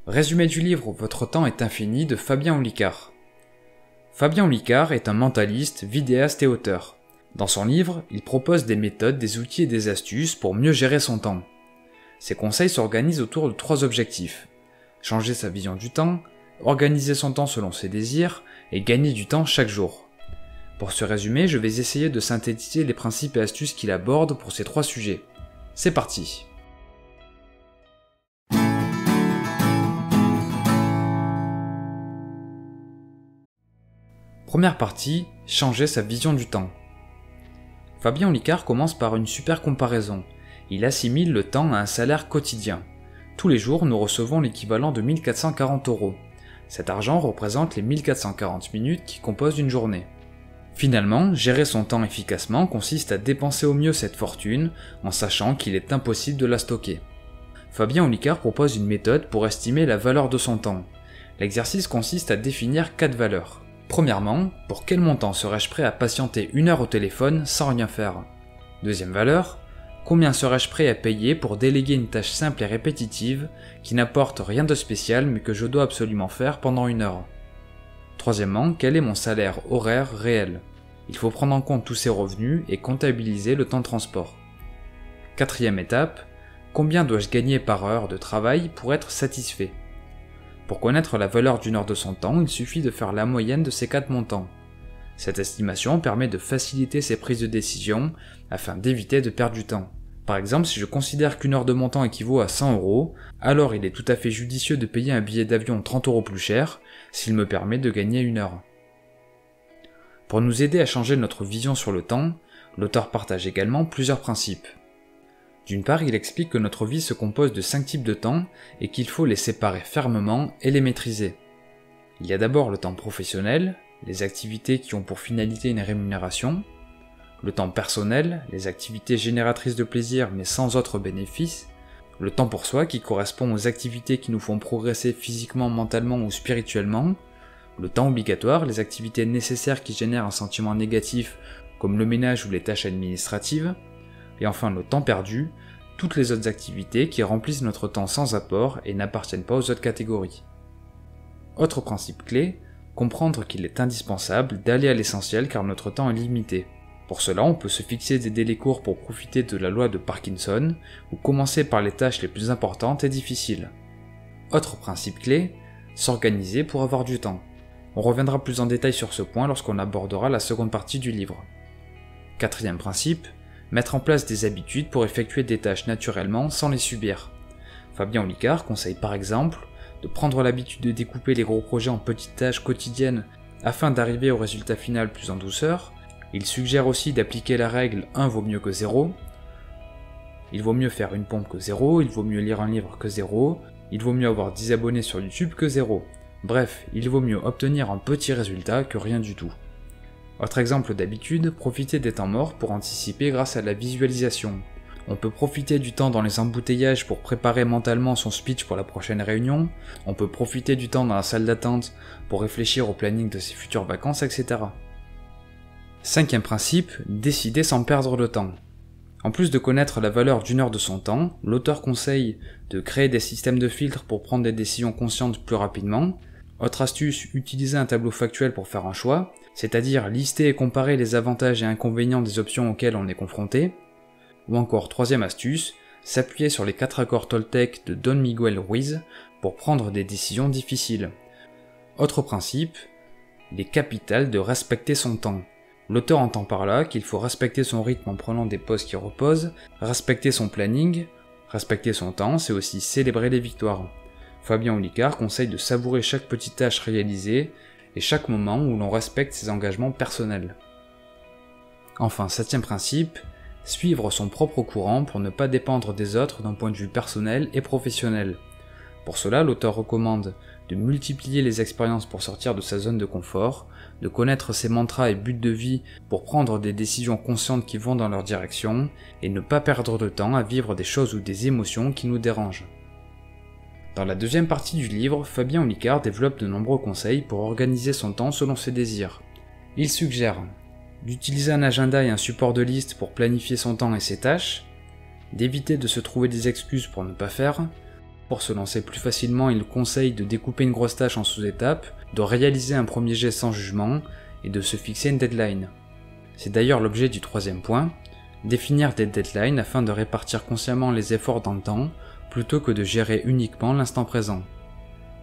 Résumé du livre Votre temps est infini de Fabien Olicard. Fabien Olicard est un mentaliste, vidéaste et auteur. Dans son livre, il propose des méthodes, des outils et des astuces pour mieux gérer son temps. Ses conseils s'organisent autour de 3 objectifs. Changer sa vision du temps, organiser son temps selon ses désirs et gagner du temps chaque jour. Pour ce résumé, je vais essayer de synthétiser les principes et astuces qu'il aborde pour ces 3 sujets. C'est parti! Première partie, changer sa vision du temps. Fabien Olicard commence par une super comparaison. Il assimile le temps à un salaire quotidien. Tous les jours, nous recevons l'équivalent de 1440 €. Cet argent représente les 1440 minutes qui composent une journée. Finalement, gérer son temps efficacement consiste à dépenser au mieux cette fortune en sachant qu'il est impossible de la stocker. Fabien Olicard propose une méthode pour estimer la valeur de son temps. L'exercice consiste à définir 4 valeurs. Premièrement, pour quel montant serais-je prêt à patienter 1 heure au téléphone sans rien faire? Deuxième valeur, combien serais-je prêt à payer pour déléguer une tâche simple et répétitive qui n'apporte rien de spécial mais que je dois absolument faire pendant 1 heure? Troisièmement, quel est mon salaire horaire réel? Il faut prendre en compte tous ces revenus et comptabiliser le temps de transport. Quatrième étape, combien dois-je gagner par heure de travail pour être satisfait? Pour connaître la valeur d'1 heure de son temps, il suffit de faire la moyenne de ces 4 montants. Cette estimation permet de faciliter ses prises de décision afin d'éviter de perdre du temps. Par exemple, si je considère qu'1 heure de mon temps équivaut à 100 €, alors il est tout à fait judicieux de payer un billet d'avion 30 € plus cher s'il me permet de gagner 1 heure. Pour nous aider à changer notre vision sur le temps, l'auteur partage également plusieurs principes. D'une part, il explique que notre vie se compose de 5 types de temps et qu'il faut les séparer fermement et les maîtriser. Il y a d'abord le temps professionnel, les activités qui ont pour finalité une rémunération, le temps personnel, les activités génératrices de plaisir mais sans autre bénéfice, le temps pour soi qui correspond aux activités qui nous font progresser physiquement, mentalement ou spirituellement, le temps obligatoire, les activités nécessaires qui génèrent un sentiment négatif comme le ménage ou les tâches administratives, et enfin le temps perdu, toutes les autres activités qui remplissent notre temps sans apport et n'appartiennent pas aux autres catégories. Autre principe clé, comprendre qu'il est indispensable d'aller à l'essentiel car notre temps est limité. Pour cela, on peut se fixer des délais courts pour profiter de la loi de Parkinson, ou commencer par les tâches les plus importantes et difficiles. Autre principe clé, s'organiser pour avoir du temps. On reviendra plus en détail sur ce point lorsqu'on abordera la seconde partie du livre. Quatrième principe, mettre en place des habitudes pour effectuer des tâches naturellement sans les subir. Fabien Olicard conseille par exemple de prendre l'habitude de découper les gros projets en petites tâches quotidiennes afin d'arriver au résultat final plus en douceur. Il suggère aussi d'appliquer la règle 1 vaut mieux que 0. Il vaut mieux faire une pompe que 0, il vaut mieux lire un livre que 0, il vaut mieux avoir 10 abonnés sur YouTube que 0. Bref, il vaut mieux obtenir un petit résultat que rien du tout. Autre exemple d'habitude, profiter des temps morts pour anticiper grâce à la visualisation. On peut profiter du temps dans les embouteillages pour préparer mentalement son speech pour la prochaine réunion, on peut profiter du temps dans la salle d'attente pour réfléchir au planning de ses futures vacances, etc. Cinquième principe, décider sans perdre de temps. En plus de connaître la valeur d'1 heure de son temps, l'auteur conseille de créer des systèmes de filtres pour prendre des décisions conscientes plus rapidement. Autre astuce, utiliser un tableau factuel pour faire un choix, c'est-à-dire lister et comparer les avantages et inconvénients des options auxquelles on est confronté. Ou encore, troisième astuce, s'appuyer sur les 4 accords Toltec de Don Miguel Ruiz pour prendre des décisions difficiles. Autre principe, il est capital de respecter son temps. L'auteur entend par là qu'il faut respecter son rythme en prenant des pauses qui reposent, respecter son planning, respecter son temps, c'est aussi célébrer les victoires. Fabien Olicard conseille de savourer chaque petite tâche réalisée et chaque moment où l'on respecte ses engagements personnels. Enfin, 7e principe, suivre son propre courant pour ne pas dépendre des autres d'un point de vue personnel et professionnel. Pour cela, l'auteur recommande de multiplier les expériences pour sortir de sa zone de confort, de connaître ses mantras et buts de vie pour prendre des décisions conscientes qui vont dans leur direction, et ne pas perdre de temps à vivre des choses ou des émotions qui nous dérangent. Dans la deuxième partie du livre, Fabien Olicard développe de nombreux conseils pour organiser son temps selon ses désirs. Il suggère d'utiliser un agenda et un support de liste pour planifier son temps et ses tâches, d'éviter de se trouver des excuses pour ne pas faire, Pour se lancer plus facilement, il conseille de découper une grosse tâche en sous-étapes, de réaliser un premier jet sans jugement et de se fixer une deadline. C'est d'ailleurs l'objet du troisième point, définir des deadlines afin de répartir consciemment les efforts dans le temps, plutôt que de gérer uniquement l'instant présent.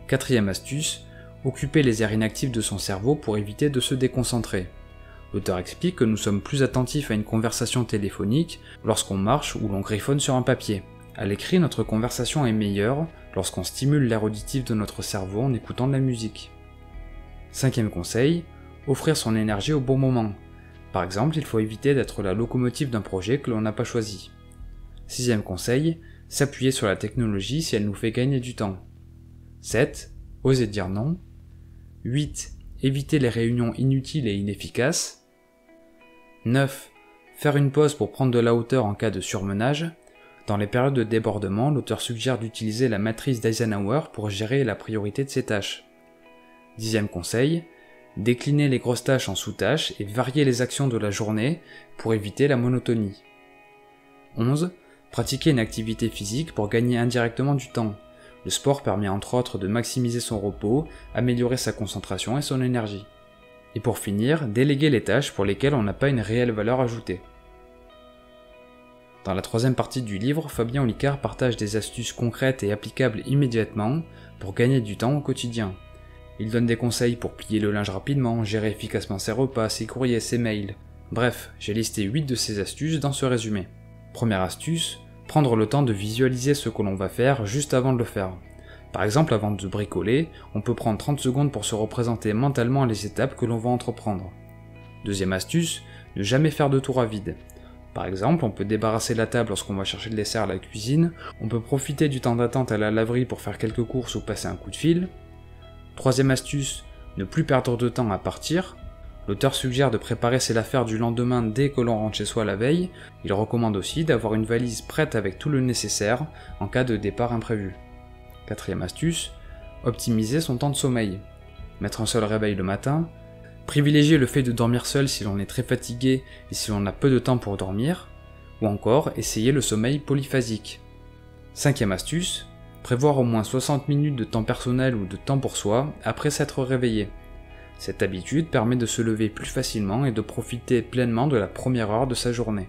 Quatrième astuce, occuper les aires inactives de son cerveau pour éviter de se déconcentrer. L'auteur explique que nous sommes plus attentifs à une conversation téléphonique lorsqu'on marche ou l'on griffonne sur un papier. À l'écrit, notre conversation est meilleure lorsqu'on stimule l'aire auditive de notre cerveau en écoutant de la musique. Cinquième conseil, offrir son énergie au bon moment. Par exemple, il faut éviter d'être la locomotive d'un projet que l'on n'a pas choisi. Sixième conseil, s'appuyer sur la technologie si elle nous fait gagner du temps. 7. Oser dire non. 8. Éviter les réunions inutiles et inefficaces. 9. Faire une pause pour prendre de la hauteur en cas de surmenage. Dans les périodes de débordement, l'auteur suggère d'utiliser la matrice d'Eisenhower pour gérer la priorité de ses tâches. 10e conseil, décliner les grosses tâches en sous-tâches et varier les actions de la journée pour éviter la monotonie. 11. Pratiquer une activité physique pour gagner indirectement du temps. Le sport permet entre autres de maximiser son repos, améliorer sa concentration et son énergie. Et pour finir, déléguer les tâches pour lesquelles on n'a pas une réelle valeur ajoutée. Dans la troisième partie du livre, Fabien Olicard partage des astuces concrètes et applicables immédiatement pour gagner du temps au quotidien. Il donne des conseils pour plier le linge rapidement, gérer efficacement ses repas, ses courriers, ses mails. Bref, j'ai listé 8 de ces astuces dans ce résumé. Première astuce, prendre le temps de visualiser ce que l'on va faire juste avant de le faire. Par exemple, avant de bricoler, on peut prendre 30 secondes pour se représenter mentalement les étapes que l'on va entreprendre. Deuxième astuce, ne jamais faire de tour à vide. Par exemple, on peut débarrasser la table lorsqu'on va chercher le dessert à la cuisine, on peut profiter du temps d'attente à la laverie pour faire quelques courses ou passer un coup de fil. Troisième astuce, ne plus perdre de temps à partir. L'auteur suggère de préparer ses affaires du lendemain dès que l'on rentre chez soi la veille. Il recommande aussi d'avoir une valise prête avec tout le nécessaire en cas de départ imprévu. Quatrième astuce, optimiser son temps de sommeil. Mettre un seul réveil le matin. Privilégier le fait de dormir seul si l'on est très fatigué et si l'on a peu de temps pour dormir. Ou encore, essayer le sommeil polyphasique. Cinquième astuce, prévoir au moins 60 minutes de temps personnel ou de temps pour soi après s'être réveillé. Cette habitude permet de se lever plus facilement et de profiter pleinement de la première heure de sa journée.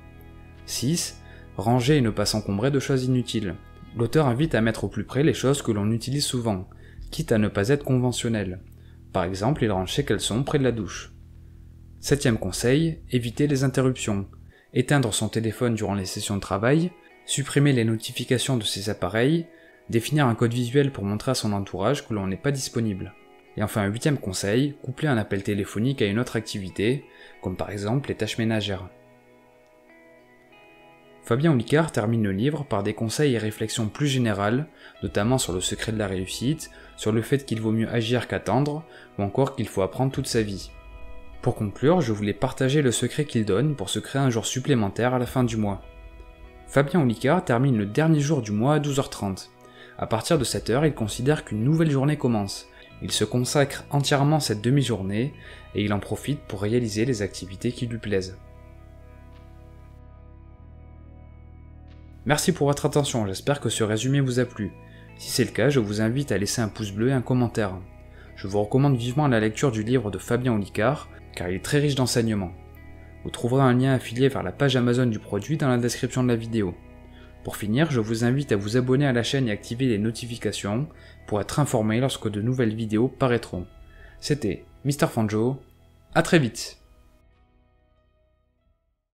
6. Ranger et ne pas s'encombrer de choses inutiles. L'auteur invite à mettre au plus près les choses que l'on utilise souvent, quitte à ne pas être conventionnel. Par exemple, il range ses caleçons près de la douche. 7e conseil, éviter les interruptions. Éteindre son téléphone durant les sessions de travail, supprimer les notifications de ses appareils, définir un code visuel pour montrer à son entourage que l'on n'est pas disponible. Et enfin, 8e conseil, coupler un appel téléphonique à une autre activité, comme par exemple les tâches ménagères. Fabien Olicard termine le livre par des conseils et réflexions plus générales, notamment sur le secret de la réussite, sur le fait qu'il vaut mieux agir qu'attendre, ou encore qu'il faut apprendre toute sa vie. Pour conclure, je voulais partager le secret qu'il donne pour se créer un jour supplémentaire à la fin du mois. Fabien Olicard termine le dernier jour du mois à 12h30. À partir de cette heure, il considère qu'une nouvelle journée commence. Il se consacre entièrement cette demi-journée et il en profite pour réaliser les activités qui lui plaisent. Merci pour votre attention, j'espère que ce résumé vous a plu. Si c'est le cas, je vous invite à laisser un pouce bleu et un commentaire. Je vous recommande vivement la lecture du livre de Fabien Olicard, car il est très riche d'enseignements. Vous trouverez un lien affilié vers la page Amazon du produit dans la description de la vidéo. Pour finir, je vous invite à vous abonner à la chaîne et activer les notifications pour être informé lorsque de nouvelles vidéos paraîtront. C'était Mr. Fanjo, à très vite.